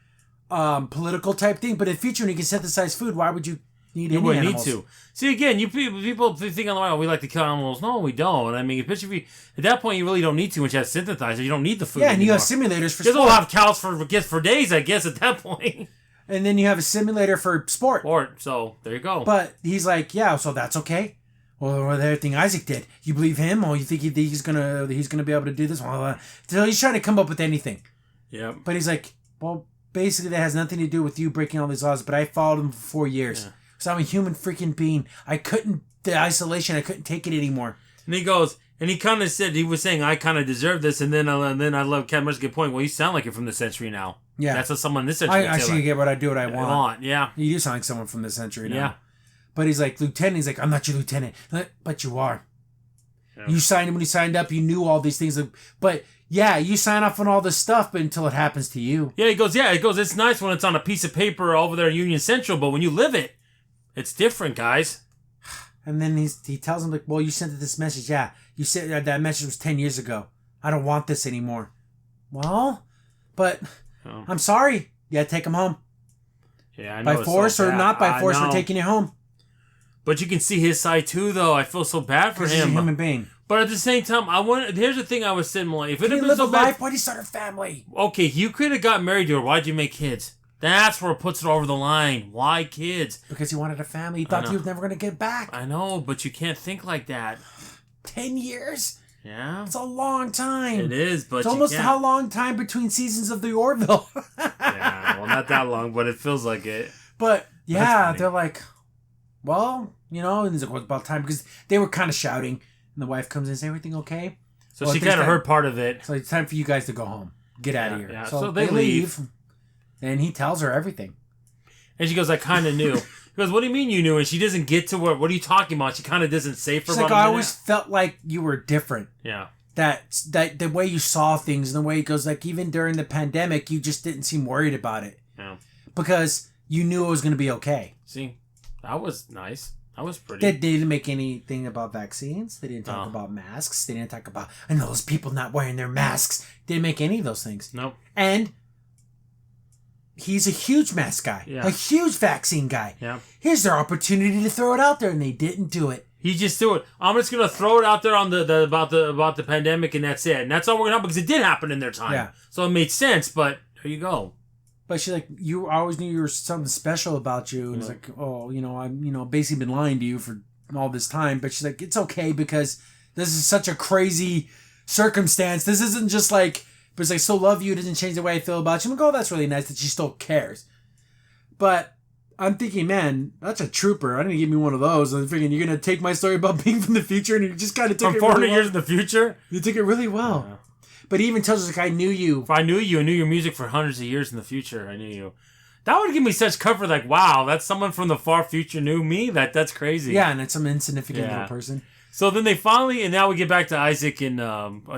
political type thing. But in the future, when you can synthesize food, why would you need any animals? You wouldn't need to. See, again, you people think on the way, oh, we like to kill animals. No, we don't. I mean, especially if at that point, you really don't need to once you have synthesizer. You don't need the food anymore. And you have simulators for sport. You'll have cows for days, I guess, at that point. And then you have a simulator for sport. So, there you go. But he's like, yeah, so that's okay. Well, everything Isaac did, you believe him? Oh, you think he's gonna be able to do this? Well, so he's trying to come up with anything. Yeah. But he's like, well, basically that has nothing to do with you breaking all these laws. But I followed him for 4 years. Yeah. So I'm a human freaking being. The isolation, I couldn't take it anymore. And he goes, and he kind of said, he was saying, I kind of deserve this. And then I love Cat Mercer's good point. Well, you sound like you're from this century now. Yeah. That's what someone in this century I actually get what I do, what I want. Yeah. You do sound like someone from this century now. Yeah. But he's like, Lieutenant. He's like, I'm not your lieutenant. But you are. Yeah. When you signed up, you knew all these things. But yeah, you sign off on all this stuff, but until it happens to you. Yeah, he goes, it's nice when it's on a piece of paper over there at Union Central, but when you live it, it's different, guys. And then he tells him, like, well, you sent this message. Yeah, you said that message was 10 years ago. I don't want this anymore. Well, but I'm sorry. You gotta take him home. Yeah, I know. By force or not by force, we're taking you home. But you can see his side too, though. I feel so bad for him. He's a human being. But at the same time, here's the thing I was saying, like, if it had been live a life, why'd he start a family? Okay, you could have got married to her. Why'd you make kids? That's where it puts it over the line. Why kids? Because he wanted a family. He thought he was never going to get back. I know, but you can't think like that. 10 years? Yeah. It's a long time. It is, but it's almost how long time between seasons of the Orville. Yeah, well, not that long, but it feels like it. But, yeah, they're like, well, and he's like, well, it's about time. Because they were kind of shouting. And the wife comes in and says, everything okay? So she kind of heard part of it. So it's time for you guys to go home. Get out of here. Yeah. So they leave. And he tells her everything. And she goes, I kind of knew. He goes, what do you mean you knew? And she doesn't get to what are you talking about? She kind of doesn't say for She's about like, I always felt like you were different. Yeah. That the way you saw things and the way it goes, like even during the pandemic, you just didn't seem worried about it. Yeah. Because you knew it was going to be okay. See, that was nice. That was pretty. They didn't make anything about vaccines. They didn't talk about masks. They didn't talk about, I know those people not wearing their masks. They didn't make any of those things. Nope. And he's a huge mask guy. Yeah. A huge vaccine guy. Yeah. Here's their opportunity to throw it out there, and they didn't do it. He just threw it. I'm just gonna throw it out there on about the pandemic, and that's it. And that's all we're gonna have because it did happen in their time. Yeah. So it made sense. But there you go. But she's like, you always knew you were something special about you. And it's like, oh, I've basically been lying to you for all this time. But she's like, it's okay because this is such a crazy circumstance. This isn't just like, but it's like, still love you. It doesn't change the way I feel about you. I'm like, oh, that's really nice that she still cares. But I'm thinking, man, that's a trooper. I didn't give me one of those. I'm thinking, you're going to take my story about being from the future and you just kind of took from it 400 really years in the future? You took it really well. Yeah. But he even tells us, like, I knew you. If I knew you, I knew your music for hundreds of years in the future. I knew you. That would give me such comfort, like, wow, that's someone from the far future knew me? That's crazy. Yeah, and it's some insignificant little person. So then they finally, and now we get back to Isaac and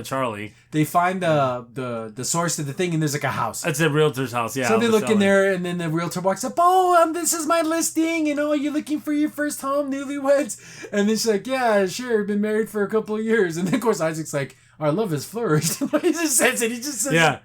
Charlie. They find the source of the thing, and there's like a house. That's a realtor's house, yeah. So they look in there, and then the realtor walks up. Oh, this is my listing. You're looking for your first home, newlyweds. And then she's like, yeah, sure. Been married for a couple of years. And then of course Isaac's like, our love has flourished. He just says it. He just says it.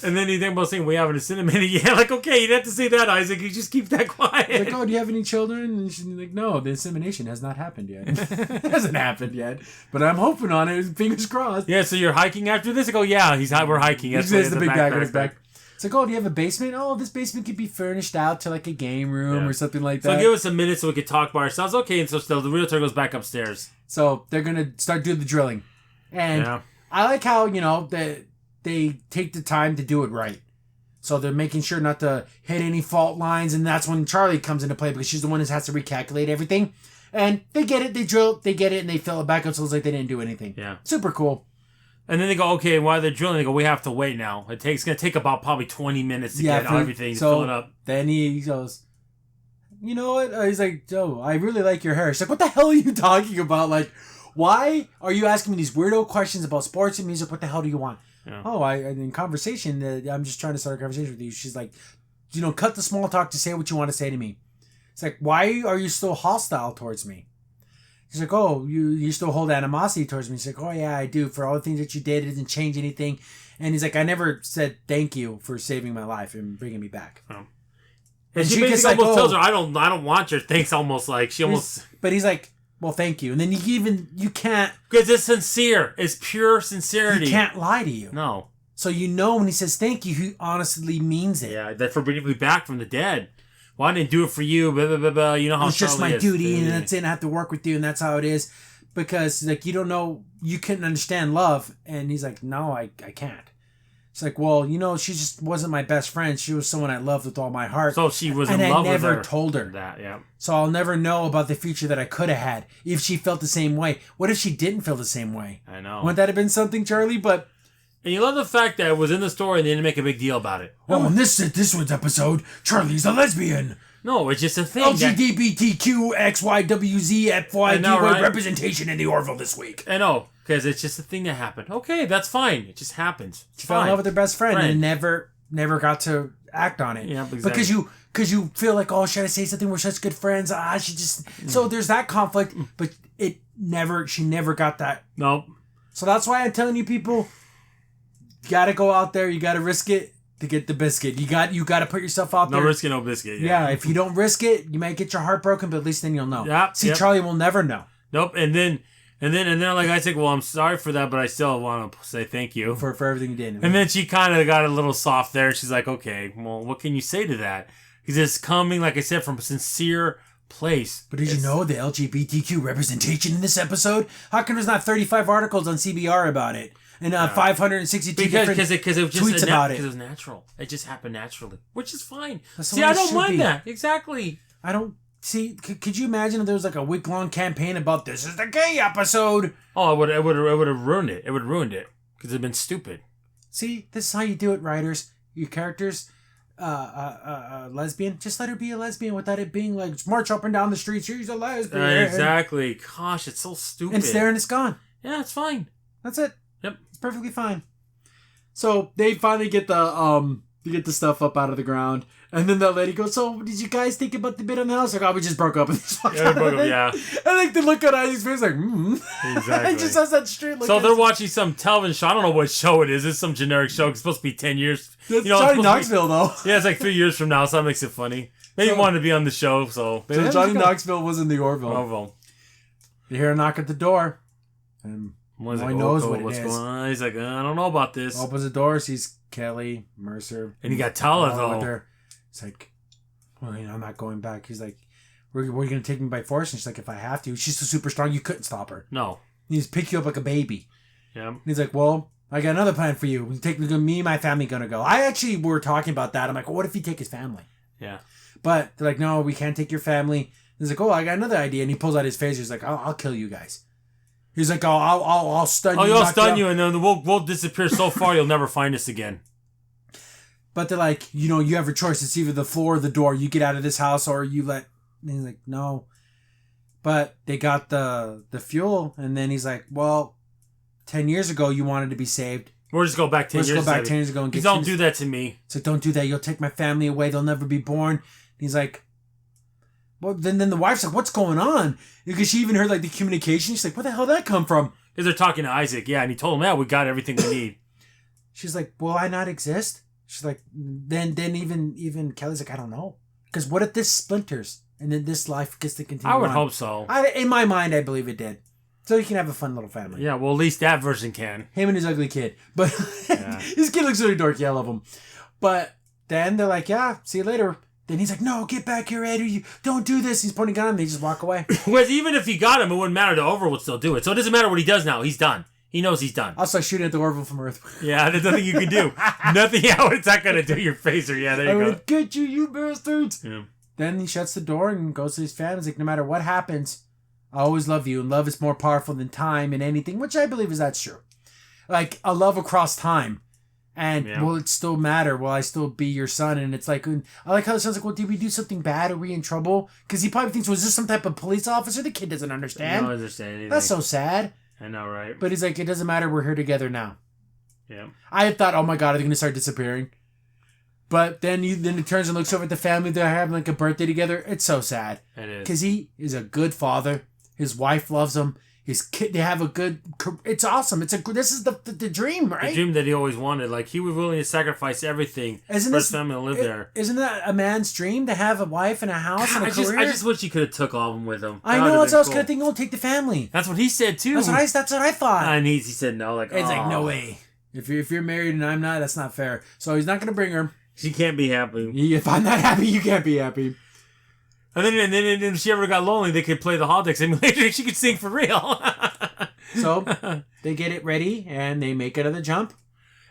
And then you think about saying we haven't inseminated yet. Like, okay, you didn't have to say that, Isaac. You just keep that quiet. Like, oh, do you have any children? And she's like, no, the insemination has not happened yet. It hasn't happened yet. But I'm hoping on it. Fingers crossed. Yeah, so you're hiking after this? I go, yeah, we're hiking. He says the big bag on his back. It's like, oh, do you have a basement? Oh, this basement could be furnished out to like a game room or something like that. So give us a minute so we could talk by ourselves. Okay, and so still the realtor goes back upstairs. So they're going to start doing the drilling. And I like how, they take the time to do it right. So they're making sure not to hit any fault lines, and that's when Charlie comes into play because she's the one who has to recalculate everything. And they get it, they drill, they get it, and they fill it back up so it's like they didn't do anything. Yeah. Super cool. And then they go, okay, while they're drilling, they go, we have to wait now. It's going to take about probably 20 minutes to get everything to fill it up. Then he goes, you know what? He's like, Joe, I really like your hair. She's like, what the hell are you talking about? Like, why are you asking me these weirdo questions about sports and music? What the hell do you want? Yeah. Oh, in conversation, I'm just trying to start a conversation with you. She's like, cut the small talk to say what you want to say to me. It's like, why are you still hostile towards me? He's like, oh, you still hold animosity towards me. He's like, oh, yeah, I do. For all the things that you did, it didn't change anything. And he's like, I never said thank you for saving my life and bringing me back. Oh. And she basically almost tells her, I don't want your thanks, almost like she almost... But he's like, well, thank you. And then you can't... Because it's sincere. It's pure sincerity. He can't lie to you. No. So when he says thank you, he honestly means it. Yeah, that for bringing me back from the dead. Well, I didn't do it for you, blah, blah, blah, blah. You know how it's just my duty, and that's it. I have to work with you, and that's how it is. Because, you don't know, you couldn't understand love. And he's like, no, I can't. It's like, well, she just wasn't my best friend. She was someone I loved with all my heart. So she was in love with her. And I never told her that, yeah. So I'll never know about the future that I could have had if she felt the same way. What if she didn't feel the same way? I know. Wouldn't that have been something, Charlie? But... And you love the fact that it was in the story and they didn't make a big deal about it. Oh, in this one's episode, Charlie's a lesbian. No, it's just a thing. LGBTQXYWZFYD representation in the Orville this week. I know, because it's just a thing that happened. Okay, that's fine. It just happens. She fell in love with her best friend and never got to act on it. Yeah, exactly. Because you feel like, oh, should I say something? We're such good friends. She just... So there's that conflict, but she never got that. Nope. So that's why I'm telling you people, you got to go out there. You got to risk it to get the biscuit. You got to put yourself out there. No risk it, no biscuit. Yeah, if you don't risk it, you might get your heart broken, but at least then you'll know. Yep, See, Charlie will never know. Nope. And then like I said, well, I'm sorry for that, but I still want to say thank you for everything you did. And then she kind of got a little soft there. She's like, okay, well, what can you say to that? Because it's coming, like I said, from a sincere place. But did you know the LGBTQ representation in this episode? How come there's not 35 articles on CBR about it? And 562 different tweets about it. Because it was natural. It just happened naturally, which is fine. See, I don't mind that. Exactly. I don't... See, could you imagine if there was like a week-long campaign about this is the gay episode? Oh, it would have ruined it. It would have ruined it. Because it'd been stupid. See, this is how you do it, writers. Your characters... lesbian, just let her be a lesbian without it being like march up and down the street, she's a lesbian. Exactly. Gosh, it's so stupid. And it's there and it's gone. Yeah, it's fine. That's it. Yep. It's perfectly fine. So they finally get the stuff up out of the ground, and then that lady goes, so did you guys think about the bit on the house? Like, oh, we just broke up. Yeah. I like the look on Isaac's face like, Exactly. It just has that straight look. So they're watching some television show. I don't know what show it is. It's some generic show. It's supposed to be 10 years. It's Johnny Knoxville, though. Yeah, it's like 3 years from now, so that makes it funny. Maybe he wanted to be on the show, so Johnny Knoxville was in the Orville. You hear a knock at the door, and he knows what it is. Going on? He's like, I don't know about this. Opens the door, sees Kelly, Mercer. And he got Tala, though. It's like, well, I'm not going back. He's like, were you going to take me by force? And she's like, if I have to. She's so super strong, you couldn't stop her. No. He just pick you up like a baby. Yeah. And he's like, well, I got another plan for you. Me and my family going to go. I actually were talking about that. I'm like, well, what if you take his family? Yeah. But they're like, no, we can't take your family. He's like, oh, I got another idea. And he pulls out his phaser. He's like, I'll kill you guys. He's like, I'll stun you. Oh, I'll stun you, and then we'll disappear so far you'll never find us again. But they're like, you have a choice. It's either the floor or the door. You get out of this house, or you let... And he's like, no. But they got the fuel, and then he's like, well, 10 years ago you wanted to be saved. We'll just go back 10 years ago. Let's go back 10 years ago and get Don't do that to me. It's like, don't do that. You'll take my family away. They'll never be born. And he's like, well, then the wife's like, what's going on? Because she even heard like the communication. She's like, where the hell did that come from? Because they're talking to Isaac. Yeah, and he told him, yeah, we got everything we need. She's like, will I not exist? She's like, then even Kelly's like, I don't know. Because what if this splinters and then this life gets to continue I would hope so. In my mind, I believe it did. So you can have a fun little family. Yeah, well, at least that version can. Him and his ugly kid. But his kid looks really dorky. I love him. But then they're like, yeah, see you later. Then he's like, no, get back here, Ed. You don't do this. He's pointing a gun at him. They just walk away. Whereas even if he got him, it wouldn't matter. The Orville would still do it. So it doesn't matter what he does now. He's done. He knows he's done. I'll start shooting at the Orville from Earth. Yeah, there's nothing you can do. Nothing. Yeah, it's not going to do your phaser. Yeah, there you go. I'm going to get you, you bastards. Yeah. Then he shuts the door and goes to his family. He's like, no matter what happens, I always love you. And love is more powerful than time and anything, which I believe is that's true. Like, a love across time. And will it still matter? Will I still be your son? And it's like, I like how it sounds like, well, did we do something bad? Are we in trouble? Because he probably thinks, was this some type of police officer? The kid doesn't understand. I don't understand anything. That's so sad. I know, right? But he's like, it doesn't matter. We're here together now. Yeah. I had thought, oh my God, are they going to start disappearing? But then he turns and looks over at the family. They're having like a birthday together. It's so sad. It is. Because he is a good father. His wife loves him. His kid, they have a good. It's awesome. This is the dream, right? The dream that he always wanted. Like he was willing to sacrifice everything for his family to live there. Isn't that a man's dream to have a wife and a house and a career? I just wish he could have took all of them with him. I know. That's what I was kind of thinking. We'll take the family. That's what he said too. That's what I thought. And he said no. Like it's like no way. If you're married and I'm not, that's not fair. So he's not going to bring her. She can't be happy. If I'm not happy, you can't be happy. And then if she ever got lonely, they could play the holodeck simulator. She could sing for real. So they get it ready and they make another jump.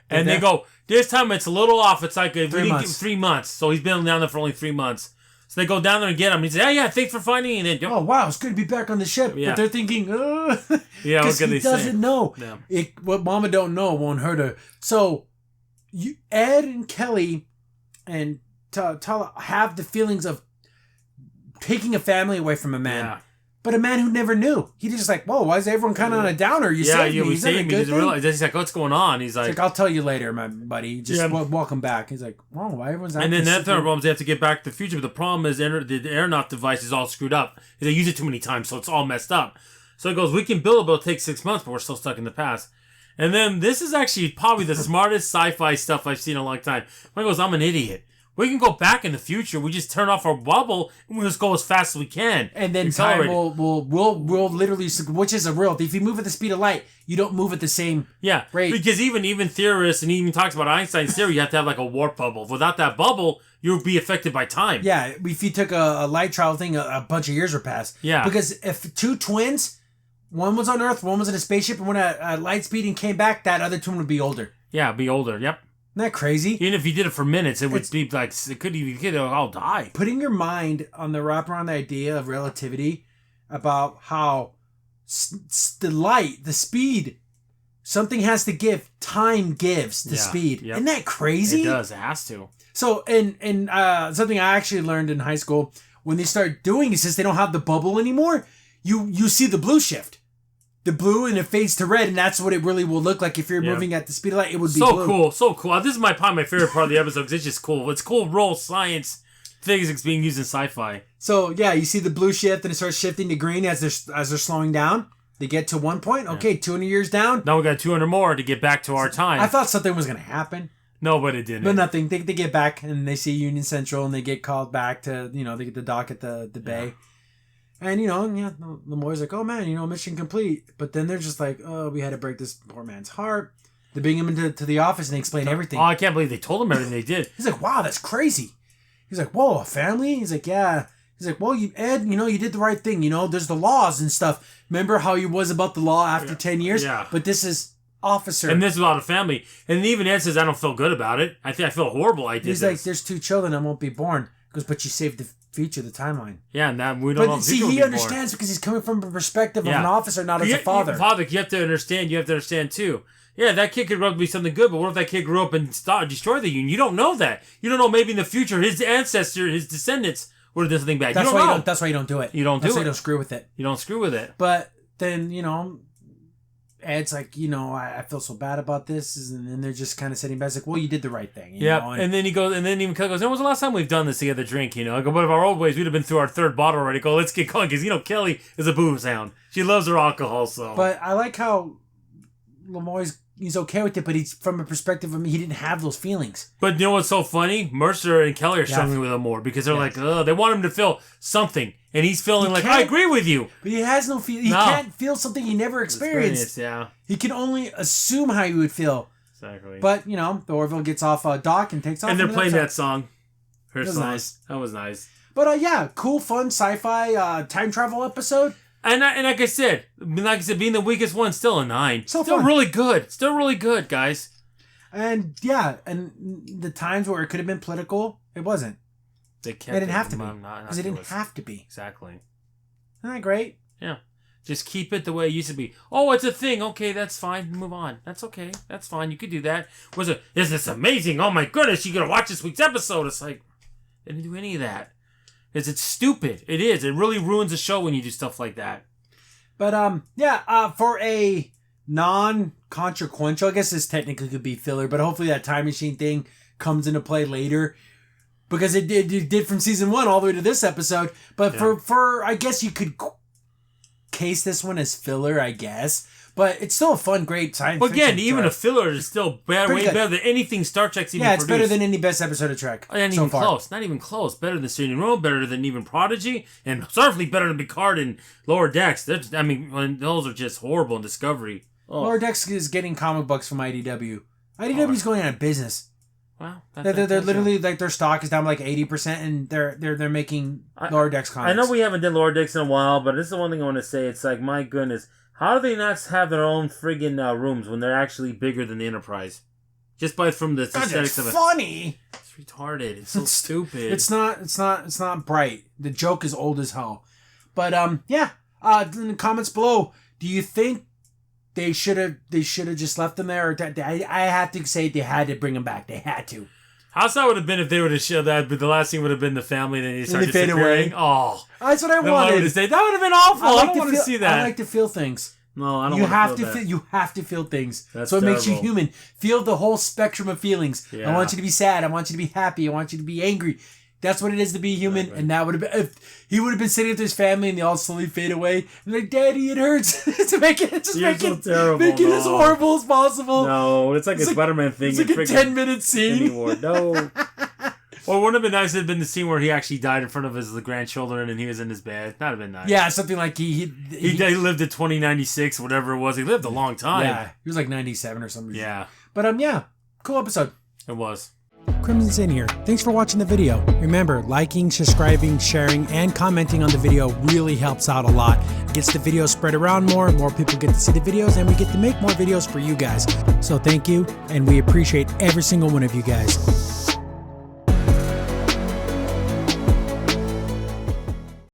And they go, this time it's a little off. It's like 3 months. 3 months. So he's been down there for only 3 months. So they go down there and get him. He says, yeah, thanks for finding me. And then, oh, wow, it's good to be back on the ship. Yeah. But they're thinking, yeah, because he doesn't know. Yeah. What Mama don't know won't hurt her. So Ed and Kelly and Tala have the feelings of taking a family away from a man. Yeah. But a man who never knew. He just like, whoa, why is everyone kind of on a downer? You saved me. You saved me. He's like, what's going on? He's like, I'll tell you later, my buddy. Just welcome back. He's like, whoa, why everyone's acting. And then that problem is they have to get back to the future. But the problem is the aeronaut device is all screwed up. They use it too many times, so it's all messed up. So he goes, we can build it, but it'll take 6 months, but we're still stuck in the past. And then this is actually probably the smartest sci-fi stuff I've seen in a long time. He goes, I'm an idiot. We can go back in the future. We just turn off our bubble and we'll just go as fast as we can. And then time will literally, which is a real. If you move at the speed of light, you don't move at the same rate. Because even theorists, and he even talks about Einstein's theory, you have to have like a warp bubble. Without that bubble, you'll be affected by time. Yeah, if you took a light travel thing, a bunch of years would pass. Yeah. Because if two twins, one was on Earth, one was in a spaceship, and when a light speed and came back, that other twin would be older. Yeah, be older. Yep. Isn't that crazy? Even if you did it for minutes, it would be like, you could all die. Putting your mind on the wrap around the idea of relativity about how the light, the speed, something has to give, time gives the speed. Yep. Isn't that crazy? It does. It has to. So, and something I actually learned in high school, when they start doing it, since they don't have the bubble anymore, you see the blue shift. The blue and it fades to red, and that's what it really will look like if you're moving at the speed of light. It would be blue. So cool. This is probably my favorite part of the episode because it's just cool. It's cool role science physics being used in sci-fi. So yeah, you see the blue shift and it starts shifting to green as they're slowing down. They get to 1 point. Okay, 200 years down. Now we got 200 more to get back to our time. I thought something was going to happen. No, but it didn't. But nothing. They get back and they see Union Central and they get called back to, they get the dock at the bay. And, the boy's like, oh, man, mission complete. But then they're just like, oh, we had to break this poor man's heart. They bring him into the office and they explain everything. Oh, I can't believe they told him everything they did. He's like, wow, that's crazy. He's like, whoa, a family? He's like, yeah. He's like, well, Ed, you did the right thing. There's the laws and stuff. Remember how he was about the law after 10 years? Yeah. But this is officer. And this is about a family. And even Ed says, I don't feel good about it. I feel horrible I did He's like, there's 2 children that won't be born. He goes, but you saved the future, the timeline. Yeah, and that we don't know. But see, he understands because he's coming from a perspective of an officer, not as a father. You have to understand too. Yeah, that kid could grow up to be something good, but what if that kid grew up and destroy the Union? You don't know that. You don't know maybe in the future his ancestor, his descendants would have done something bad. That's you don't why know. you don't. That's why you don't do it. You don't That's do why it. you don't screw with it. You don't screw with it. But then, Ed's like, I feel so bad about this, and then they're just kind of sitting back. It's like, well, you did the right thing. You know? And then he goes, and then even Kelly goes, when was the last time we've done this together, drink? I go, but of our old ways, we'd have been through our third bottle already. Go, let's get going, because Kelly is a booze hound. She loves her alcohol, so. But I like how Lemoyne's he's okay with it, but he's from a perspective of he didn't have those feelings. But you know what's so funny? Mercer and Kelly are struggling with him more because they're like, they want him to feel something, and he's feeling like, I agree with you. But he has no feel. He can't feel something he never experienced. Yeah. He can only assume how he would feel. Exactly. But the Orville gets off dock and takes off. And they're playing that song. Her song. Nice. That was nice. But cool, fun sci-fi time travel episode. And like I said, being the weakest one, still a 9. Still really good. Still really good, guys. And and the times where it could have been political, it wasn't. It didn't have to be. Because it didn't have to be. Exactly. Isn't that great? Yeah. Just keep it the way it used to be. Oh, it's a thing. Okay, that's fine. Move on. That's okay. That's fine. You could do that. Is this amazing? Oh my goodness, you gotta watch this week's episode. It's like, they didn't do any of that. It's stupid. It is. It really ruins the show when you do stuff like that. But for a non-consequential, I guess this technically could be filler, but hopefully that time machine thing comes into play later. Because it did from season 1 all the way to this episode. But for I guess you could case this one as filler, I guess. But it's still a fun, great science fiction. Again, even a filler is still way better than anything Star Trek's even produced. Yeah, it's better than any best episode of Trek. Not even close. Not even close. Better than Serene Room, better than even Prodigy, and certainly better than Picard and Lower Decks. Those are just horrible in Discovery. Oh. Lower Decks is getting comic books from IDW. IDW's going out of business. Wow. They're literally like their stock is down like 80%, and they're making Lower Decks comics. I know we haven't done Lower Decks in a while, but this is the one thing I want to say. It's like, my goodness. How do they not have their own friggin' rooms when they're actually bigger than the Enterprise? Just from the aesthetics of it. It's funny. It's retarded. It's so stupid. It's not bright. The joke is old as hell. But in the comments below, do you think they should have just left them there? Or I have to say they had to bring them back. They had to. How sad would have been if they would have showed that, but the last thing would have been the family, and then you started disappearing. Oh, that's what I wanted. That would have been awful. I don't want to see that. I like to feel things. No, I don't want to feel that. You have to feel things. That's so it terrible. makes you human. Feel the whole spectrum of feelings. Yeah. I want you to be sad. I want you to be happy. I want you to be angry. That's what it is to be human. Exactly. And that would have been, if he would have been sitting with his family and they all slowly fade away. And like, Daddy, it hurts. to make it as horrible as possible. No, it's like a Spider-Man thing. It's like a 10-minute scene. Anymore. No. Or wouldn't it have been nice if it had been the scene where he actually died in front of his grandchildren and he was in his bed? That would have been nice. Yeah, something like he lived to 2096, whatever it was. He lived a long time. Yeah, he was like 97 or something. Yeah. But cool episode. It was. Crimson Sin here. Thanks for watching the video. Remember, liking, subscribing, sharing, and commenting on the video really helps out a lot. It gets the video spread around more people get to see the videos, and we get to make more videos for you guys. So thank you, and we appreciate every single one of you guys.